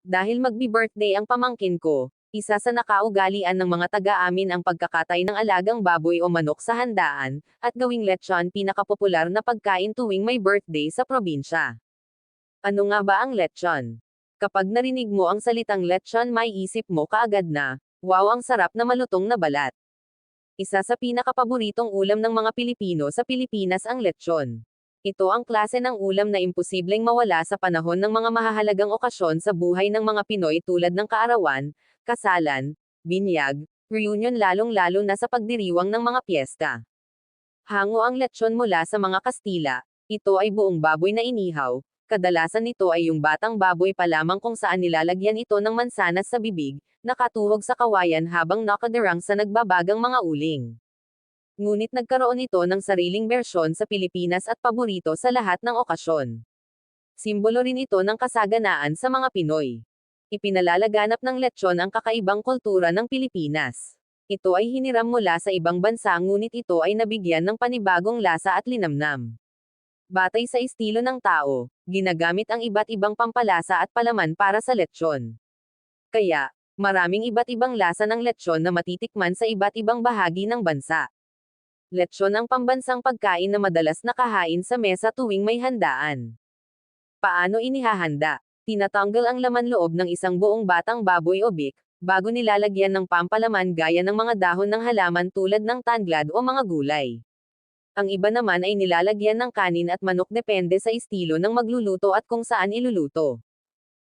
Dahil magbi-birthday ang pamangkin ko, isa sa nakaugalian ng mga taga-amin ang pagkakatay ng alagang baboy o manok sa handaan, at gawing lechon pinakapopular na pagkain tuwing may birthday sa probinsya. Ano nga ba ang lechon? Kapag narinig mo ang salitang lechon, may isip mo kaagad na, wow, ang sarap na malutong na balat. Isa sa pinakapaboritong ulam ng mga Pilipino sa Pilipinas ang lechon. Ito ang klase ng ulam na imposibleng mawala sa panahon ng mga mahahalagang okasyon sa buhay ng mga Pinoy tulad ng kaarawan, kasalan, binyag, reunion, lalong-lalo na sa pagdiriwang ng mga piyesta. Hango ang lechon mula sa mga Kastila. Ito ay buong baboy na inihaw. Kadalasan nito ay yung batang baboy pa lamang kung saan nilalagyan ito ng mansanas sa bibig, nakatuhog sa kawayan habang nakadirang sa nagbabagang mga uling. Ngunit nagkaroon ito ng sariling bersyon sa Pilipinas at paborito sa lahat ng okasyon. Simbolo rin ito ng kasaganaan sa mga Pinoy. Ipinalalaganap ng lechon ang kakaibang kultura ng Pilipinas. Ito ay hiniram mula sa ibang bansa, ngunit ito ay nabigyan ng panibagong lasa at linamnam. Batay sa estilo ng tao, ginagamit ang iba't ibang pampalasa at palaman para sa lechon. Kaya, maraming iba't ibang lasa ng lechon na matitikman sa iba't ibang bahagi ng bansa. Lechon ang pambansang pagkain na madalas nakahain sa mesa tuwing may handaan. Paano inihahanda? Tinatanggal ang laman loob ng isang buong batang baboy o beef, bago nilalagyan ng pampalaman gaya ng mga dahon ng halaman tulad ng tanglad o mga gulay. Ang iba naman ay nilalagyan ng kanin at manok, depende sa estilo ng magluluto at kung saan iluluto.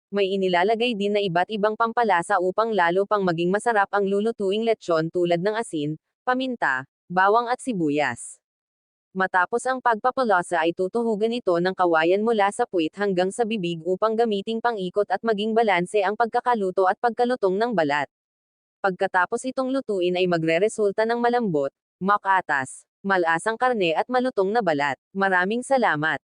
May inilalagay din na iba't ibang pampalasa upang lalo pang maging masarap ang lulutuing lechon tulad ng asin, paminta, bawang at sibuyas. Matapos ang pagpapalasa ay tutuhugan ito ng kawayan mula sa puwit hanggang sa bibig upang gamiting pang-ikot at maging balanse ang pagkakaluto at pagkalutong ng balat. Pagkatapos itong lutuin ay magreresulta ng malambot, makatas, malasang karne at malutong na balat. Maraming salamat.